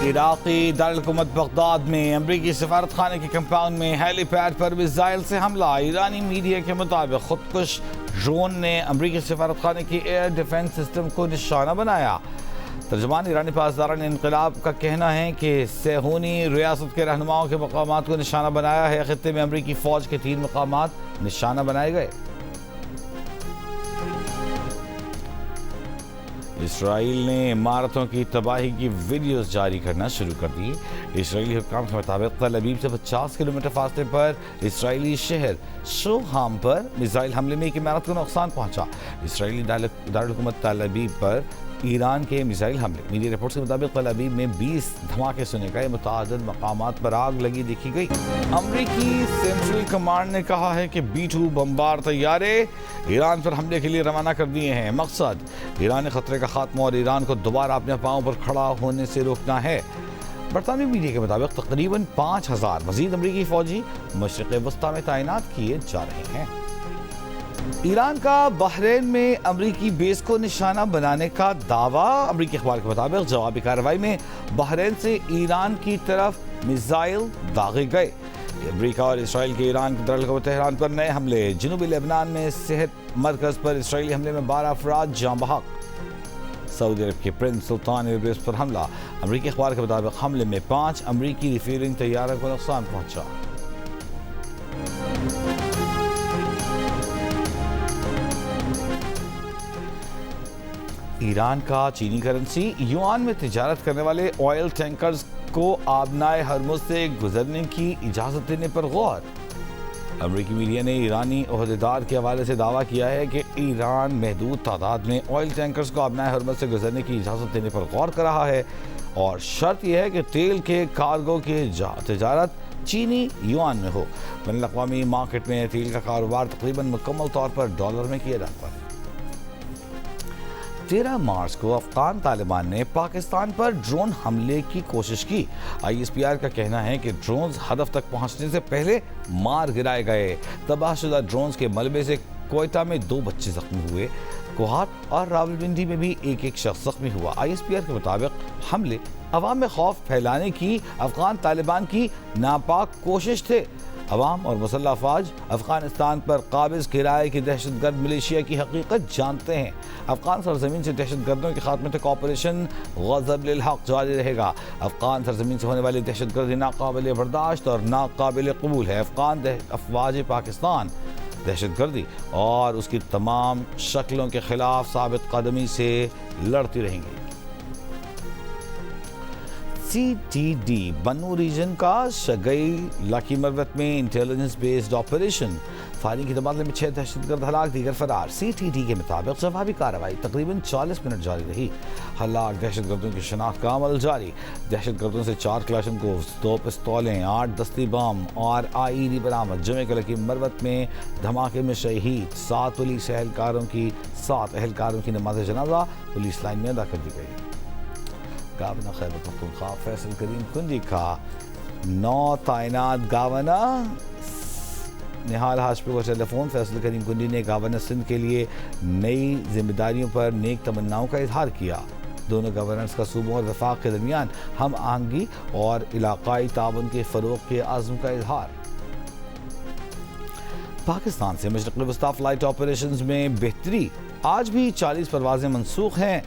عراقی دارالحکومت بغداد میں امریکی سفارت خانے کے کمپاؤنڈ میں ہیلی پیڈ پر میزائل سے حملہ۔ ایرانی میڈیا کے مطابق خودکش ڈرون نے امریکی سفارت خانے کی ایئر ڈیفنس سسٹم کو نشانہ بنایا۔ ترجمان ایرانی پاسداران انقلاب کا کہنا ہے کہ صہیونی ریاست کے رہنماؤں کے مقامات کو نشانہ بنایا ہے۔ خطے میں امریکی فوج کے 3 مقامات نشانہ بنائے گئے۔ اسرائیل نے عمارتوں کی تباہی کی ویڈیوز جاری کرنا شروع کر دی۔ اسرائیلی حکام کے مطابق تل ابیب سے 50 کلومیٹر فاصلے پر اسرائیلی شہر شوہام پر میزائل حملے میں ایک عمارت کو نقصان پہنچا۔ اسرائیلی دارالحکومت تل ابیب پر ایران کے میزائل حملے۔ میڈیا رپورٹس کے مطابق تل ابیب میں 20 دھماکے سنے گئے، متعدد مقامات پر آگ لگی دیکھی گئی۔ امریکی سینٹرل کمانڈ نے کہا ہے کہ B-2 بمبار طیارے ایران پر حملے کے لیے روانہ کر دیے ہیں۔ مقصد ایرانی خطرے کا خاتمہ اور ایران کو دوبارہ اپنے پاؤں پر کھڑا ہونے سے روکنا ہے۔ برطانوی میڈیا کے مطابق تقریباً 5000 مزید امریکی فوجی مشرق وسطی میں تعینات کیے جا رہے ہیں۔ ایران کا بحرین میں امریکی بیس کو نشانہ بنانے کا دعویٰ۔ امریکی اخبار کے مطابق جوابی کارروائی میں بحرین سے ایران کی طرف میزائل داغے گئے۔ امریکہ اور اسرائیل کے ایران کے دارالحکومت تہران پر نئے حملے۔ جنوبی لبنان میں صحت مرکز پر اسرائیلی حملے میں 12 افراد جاں بحق۔ سعودی عرب کے پرنس سلطان ایئر بیس پر حملہ۔ امریکی اخبار کے مطابق حملے میں 5 امریکی ریفیلنگ طیاروں کو نقصان پہنچا۔ ایران کا چینی کرنسی یوان میں تجارت کرنے والے آئل ٹینکرز کو آبنائے ہرمز سے گزرنے کی اجازت دینے پر غور۔ امریکی میڈیا نے ایرانی عہدیدار کے حوالے سے دعویٰ کیا ہے کہ ایران محدود تعداد میں آئل ٹینکرز کو آبنائے ہرمز سے گزرنے کی اجازت دینے پر غور کر رہا ہے، اور شرط یہ ہے کہ تیل کے کارگو کی تجارت چینی یوان میں ہو۔ بین الاقوامی مارکیٹ میں تیل کا کاروبار تقریباً مکمل طور پر ڈالر میں کیا جاتا ہے۔ 13 مارچ کو افغان طالبان نے پاکستان پر ڈرون حملے کی کوشش کی۔ ISPR کا کہنا ہے کہ ڈرونز ہدف تک پہنچنے سے پہلے مار گرائے گئے۔ تباہ شدہ ڈرونز کے ملبے سے کوئٹہ میں 2 بچے زخمی ہوئے۔ کوہاٹ اور راولپنڈی میں بھی ایک شخص زخمی ہوا۔ ISPR کے مطابق حملے عوام میں خوف پھیلانے کی افغان طالبان کی ناپاک کوشش تھے۔ عوام اور مسلح افواج افغانستان پر قابض کرائے کی دہشت گرد ملیشیا کی حقیقت جانتے ہیں۔ افغان سرزمین سے دہشت گردوں کے خاتمے تک آپریشن غضب للحق جاری رہے گا۔ افغان سرزمین سے ہونے والی دہشت گردی ناقابل برداشت اور ناقابل قبول ہے۔ افواج پاکستان دہشت گردی اور اس کی تمام شکلوں کے خلاف ثابت قدمی سے لڑتی رہیں گی۔ CTD بنو ریجن کا شگئی لاکی مروت میں انٹیلیجنس بیسڈ آپریشن۔ فائرنگ کے تبادلے میں 6 دہشت گرد ہلاک، دیگر فرار۔ CTD کے مطابق جوابی کارروائی تقریباً 40 منٹ جاری رہی۔ ہلاک دہشت گردوں کی شناخت کا عمل جاری۔ دہشت گردوں سے 4 کلاشنکووز، 2 پستولیں، 8 دستی بم اور IED برآمد۔ جمعے کو لاکی مروت میں دھماکے میں شہید 7 پولیس اہلکاروں کی نماز جنازہ پولیس لائن میں ادا کر دی گئی۔ گورنر خیبر پختونخوا فیصل کریم کنڈی کا نو تعینات گورنر نہال ہاشمی کو ٹیلی فون۔ فیصل کریم کنڈی نے گورنر سندھ کے لیے نئی ذمہ داریوں پر نیک تمناؤں کا اظہار کیا۔ دونوں گورنرز کا صوبوں اور وفاق کے درمیان ہم آہنگی اور علاقائی تعاون کے فروغ کے عزم کا اظہار۔ پاکستان سے مشرق وسطی فلائٹ آپریشنز میں بہتری، آج بھی 40 پروازیں منسوخ ہیں۔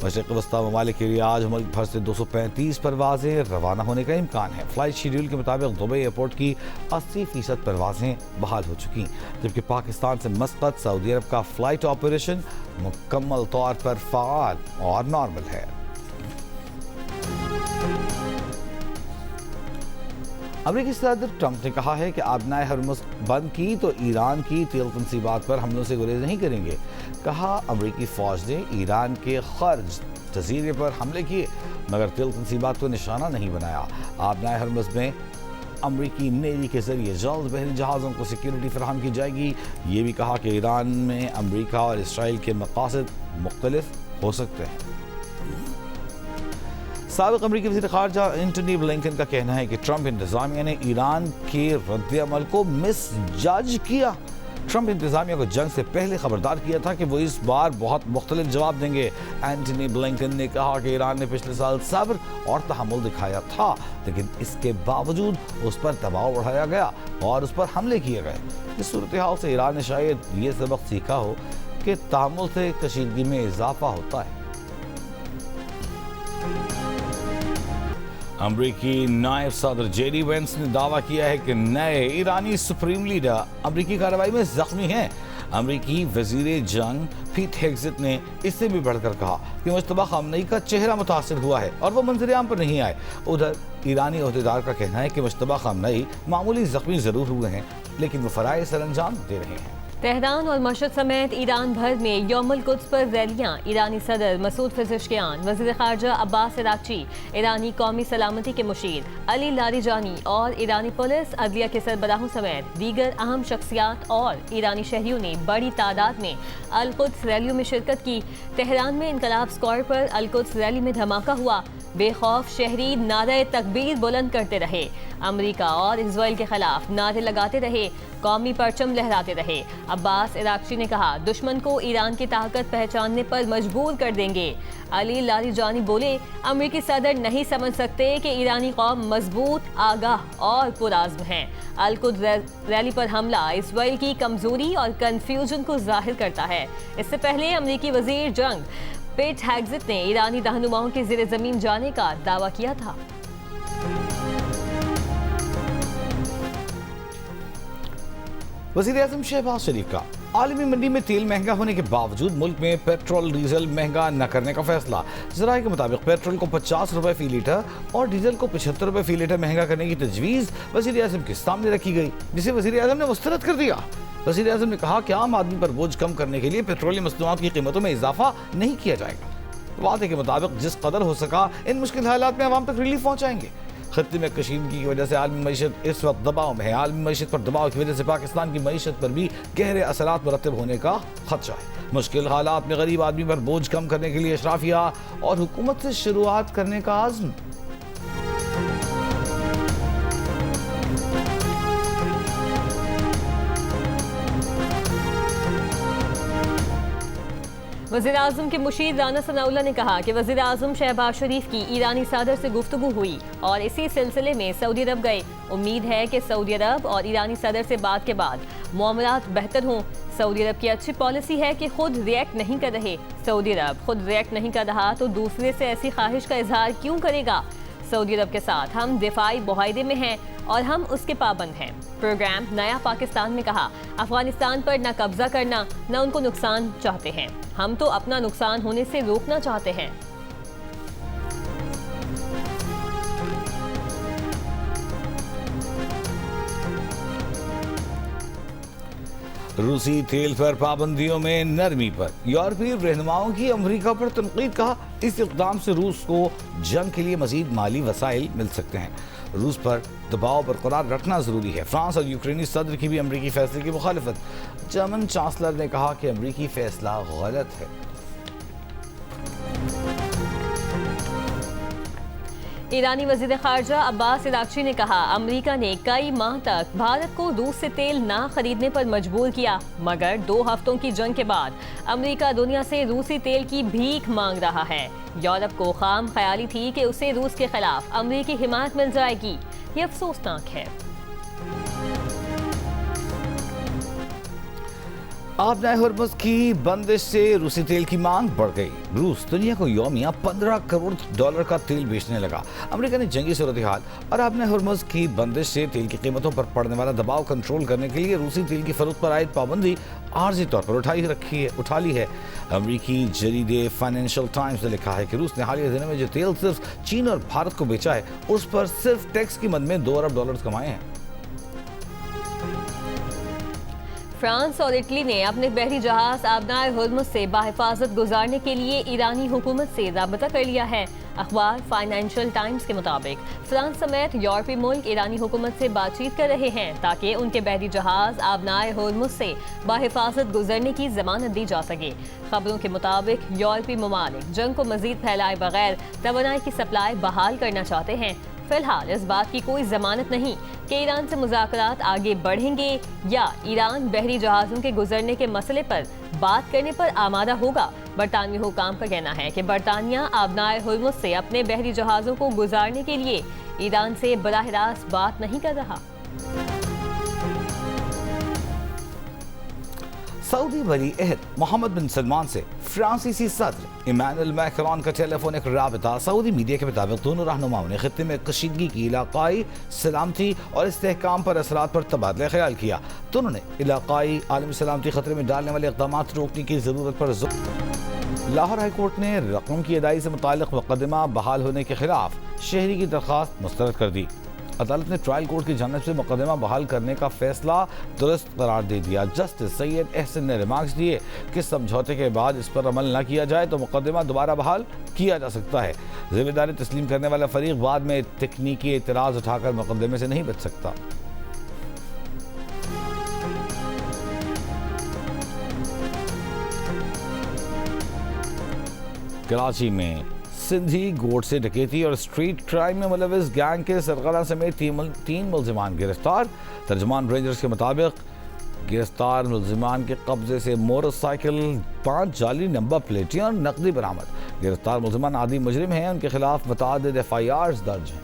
مشرق وسطی ممالک کے لیے آج ملک بھر سے 235 پروازیں روانہ ہونے کا امکان ہے۔ فلائٹ شیڈول کے مطابق دبئی ایئرپورٹ کی 80% پروازیں بحال ہو چکی، جبکہ پاکستان سے مسقط سعودی عرب کا فلائٹ آپریشن مکمل طور پر فعال اور نارمل ہے۔ امریکی صدر ٹرمپ نے کہا ہے کہ آبنائے ہرمز بند کی تو ایران کی تیل تنصیبات پر حملوں سے گریز نہیں کریں گے۔ کہا امریکی فوج نے ایران کے خرج جزیرے پر حملے کیے مگر تیل تنصیبات کو نشانہ نہیں بنایا۔ آبنائے ہرمز میں امریکی نیوی کے ذریعے جلد بحری جہازوں کو سیکیورٹی فراہم کی جائے گی۔ یہ بھی کہا کہ ایران میں امریکہ اور اسرائیل کے مقاصد مختلف ہو سکتے ہیں۔ سابق امریکی وزیر خارجہ اینٹونی بلنکن کا کہنا ہے کہ ٹرمپ انتظامیہ نے ایران کے رد عمل کو مس جج کیا۔ ٹرمپ انتظامیہ کو جنگ سے پہلے خبردار کیا تھا کہ وہ اس بار بہت مختلف جواب دیں گے۔ اینٹونی بلنکن نے کہا کہ ایران نے پچھلے سال صبر اور تحمل دکھایا تھا، لیکن اس کے باوجود اس پر دباؤ بڑھایا گیا اور اس پر حملے کیے گئے۔ اس صورتحال سے ایران نے شاید یہ سبق سیکھا ہو کہ تحمل سے کشیدگی میں اضافہ ہوتا ہے۔ امریکی نائب صدر جے ڈی وینس نے دعویٰ کیا ہے کہ نئے ایرانی سپریم لیڈر امریکی کارروائی میں زخمی ہیں۔ امریکی وزیر جنگ پیٹ ہیگزٹ نے اس سے بھی بڑھ کر کہا کہ مشتبہ خامنئی کا چہرہ متاثر ہوا ہے اور وہ منظر عام پر نہیں آئے۔ ادھر ایرانی عہدیدار کا کہنا ہے کہ مشتبہ خامنئی معمولی زخمی ضرور ہوئے ہیں، لیکن وہ فرائض سر انجام دے رہے ہیں۔ تہران اور مشہد سمیت ایران بھر میں یوم القدس پر ریلیاں۔ ایرانی صدر مسعود پزشکیان، وزیر خارجہ عباس عراقچی، ایرانی قومی سلامتی کے مشیر علی لاریجانی اور ایرانی پولیس عدلیہ کے سربراہوں سمیت دیگر اہم شخصیات اور ایرانی شہریوں نے بڑی تعداد میں القدس ریلیوں میں شرکت کی۔ تہران میں انقلاب اسکوائر پر القدس ریلی میں دھماکہ ہوا۔ بے خوف شہری نعرہ تکبیر بلند کرتے رہے، امریکہ اور اسرائیل کے خلاف نعرے لگاتے رہے، قومی پرچم لہراتے رہے۔ عباس عراقچی نے کہا دشمن کو ایران کی طاقت پہچاننے پر مجبور کر دیں گے۔ علی لاریجانی بولے امریکی صدر نہیں سمجھ سکتے کہ ایرانی قوم مضبوط، آگاہ اور پرعزم ہے۔ القدس ریلی پر حملہ اسرائیل کی کمزوری اور کنفیوژن کو ظاہر کرتا ہے۔ اس سے پہلے امریکی وزیر جنگ پیٹ ہیگزٹ نے ایرانی رہنماؤں کے زیر زمین جانے کا دعویٰ کیا تھا۔ وزیر اعظم شہباز شریف کا عالمی منڈی میں تیل مہنگا ہونے کے باوجود ملک میں پیٹرول ڈیزل مہنگا نہ کرنے کا فیصلہ۔ ذرائع کے مطابق پیٹرول کو 50 روپے فی لیٹر اور ڈیزل کو 75 روپے فی لیٹر مہنگا کرنے کی تجویز وزیر اعظم کے سامنے رکھی گئی، جسے وزیر اعظم نے مسترد کر دیا۔ وزیر اعظم نے کہا کہ عام آدمی پر بوجھ کم کرنے کے لیے پیٹرولیم مصنوعات کی قیمتوں میں اضافہ نہیں کیا جائے گا۔ وعدے کے مطابق جس قدر ہو سکا ان مشکل حالات میں عوام تک ریلیف پہنچائیں گے۔ خطے میں کشیدگی کی وجہ سے عالمی معیشت اس وقت دباؤ میں ہے۔ عالمی معیشت پر دباؤ کی وجہ سے پاکستان کی معیشت پر بھی گہرے اثرات مرتب ہونے کا خدشہ ہے۔ مشکل حالات میں غریب آدمی پر بوجھ کم کرنے کے لیے اشرافیہ اور حکومت سے شروعات کرنے کا عزم۔ وزیر اعظم کے مشیر رانا ثناءاللہ نے کہا کہ وزیر اعظم شہباز شریف کی ایرانی صدر سے گفتگو ہوئی اور اسی سلسلے میں سعودی عرب گئے۔ امید ہے کہ سعودی عرب اور ایرانی صدر سے بات کے بعد معاملات بہتر ہوں۔ سعودی عرب کی اچھی پالیسی ہے کہ خود ریئیکٹ نہیں کر رہے۔ سعودی عرب خود ریئیکٹ نہیں کر رہا تو دوسرے سے ایسی خواہش کا اظہار کیوں کرے گا؟ سعودی عرب کے ساتھ ہم دفاعی معاہدے میں ہیں اور ہم اس کے پابند ہیں۔ پروگرام نیا پاکستان میں کہا افغانستان پر نہ قبضہ کرنا نہ ان کو نقصان چاہتے ہیں، ہم تو اپنا نقصان ہونے سے روکنا چاہتے ہیں۔ روسی تیل پر پابندیوں میں نرمی پر یورپی رہنماؤں کی امریکہ پر تنقید۔ کہا اس اقدام سے روس کو جنگ کے لیے مزید مالی وسائل مل سکتے ہیں۔ روس پر دباؤ برقرار رکھنا ضروری ہے۔ فرانس اور یوکرینی صدر کی بھی امریکی فیصلے کی مخالفت۔ جرمن چانسلر نے کہا کہ امریکی فیصلہ غلط ہے۔ ایرانی وزیر خارجہ عباس عراقچی نے کہا امریکہ نے کئی ماہ تک بھارت کو روس سے تیل نہ خریدنے پر مجبور کیا، مگر 2 ہفتوں کی جنگ کے بعد امریکہ دنیا سے روسی تیل کی بھیک مانگ رہا ہے۔ یورپ کو خام خیالی تھی کہ اسے روس کے خلاف امریکی حمایت مل جائے گی، یہ افسوسناک ہے۔ آبنائے ہرمز کی بندش سے روسی تیل کی مانگ بڑھ گئی۔ روس دنیا کو یومیہ 15 کروڑ ڈالر کا تیل بیچنے لگا۔ امریکا نے جنگی صورتحال اور آبنائے ہرمز کی بندش سے تیل کی قیمتوں پر پڑنے والا دباؤ کنٹرول کرنے کے لیے روسی تیل کی فروخت پر عائد پابندی عارضی طور پر اٹھا لی ہے۔ امریکی جریدے فائنینشل ٹائمز نے لکھا ہے کہ روس نے حالیہ دنوں میں جو تیل صرف چین اور بھارت کو بیچا ہے اس پر صرف ٹیکس کی مد میں 2 ارب ڈالر کمائے ہیں۔ فرانس اور اٹلی نے اپنے بحری جہاز آبنائے ہرمز سے بحفاظت گزارنے کے لیے ایرانی حکومت سے رابطہ کر لیا ہے۔ اخبار فائنینشل ٹائمز کے مطابق فرانس سمیت یورپی ملک ایرانی حکومت سے بات چیت کر رہے ہیں تاکہ ان کے بحری جہاز آبنائے ہرمز سے بحفاظت گزرنے کی ضمانت دی جا سکے۔ خبروں کے مطابق یورپی ممالک جنگ کو مزید پھیلائے بغیر توانائی کی سپلائی بحال کرنا چاہتے ہیں۔ فی الحال اس بات کی کوئی ضمانت نہیں کہ ایران سے مذاکرات آگے بڑھیں گے یا ایران بحری جہازوں کے گزرنے کے مسئلے پر بات کرنے پر آمادہ ہوگا۔ برطانوی حکام کا کہنا ہے کہ برطانیہ آبنائے ہرمز سے اپنے بحری جہازوں کو گزارنے کے لیے ایران سے براہ راست بات نہیں کر رہا۔ سعودی ولی عہد محمد بن سلمان سے فرانسیسی صدر ایمانوئل میکرون کا ٹیلی فونک رابطہ۔ سعودی میڈیا کے مطابق دونوں رہنماؤں نے خطے میں کشیدگی کی علاقائی سلامتی اور استحکام پر اثرات پر تبادلہ خیال کیا۔ دونوں نے علاقائی عالمی سلامتی خطرے میں ڈالنے والے اقدامات روکنے کی ضرورت پر زور۔ لاہور ہائی کورٹ نے رقم کی ادائیگی سے متعلق مقدمہ بحال ہونے کے خلاف شہری کی درخواست مسترد کر دی۔ عدالت نے ٹرائل کورٹ کی جانب سے مقدمہ بحال کرنے کا فیصلہ درست قرار دے دیا۔ جسٹس سید احسن نے ریمارکس دیے کہ سمجھوتے کے بعد اس پر عمل نہ کیا جائے تو مقدمہ دوبارہ بحال کیا جا سکتا ہے۔ ذمہ داری تسلیم کرنے والا فریق بعد میں تکنیکی اعتراض اٹھا کر مقدمے سے نہیں بچ سکتا۔ کراچی میں سندھی گوٹ سے ڈکیتی اور اسٹریٹ کرائم میں ملوث گینگ کے سرغنہ سمیت 3 ملزمان گرفتار۔ ترجمان رینجرز کے مطابق گرفتار ملزمان کے قبضے سے موٹر سائیکل، 5 جعلی نمبر پلیٹیں اور نقدی برآمد۔ گرفتار ملزمان عادی مجرم ہیں، ان کے خلاف متعدد FIRs درج ہیں۔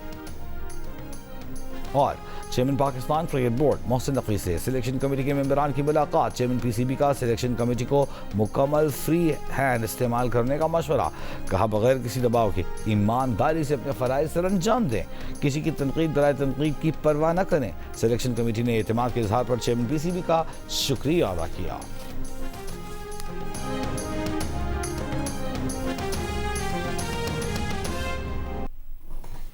اور chairman Pakistan cricket board Mohsin Naqvi سے سلیکشن کمیٹی کے ممبران کی ملاقات۔ چیئرمین PCB کا سلیکشن کمیٹی کو مکمل فری ہینڈ استعمال کرنے کا مشورہ۔ کہا بغیر کسی دباؤ کے ایمانداری سے اپنے فرائض سر انجام دیں، کسی کی تنقید برائے تنقید کی پرواہ نہ کریں۔ سلیکشن کمیٹی نے اعتماد کے اظہار پر چیئرمین PCB کا شکریہ ادا کیا۔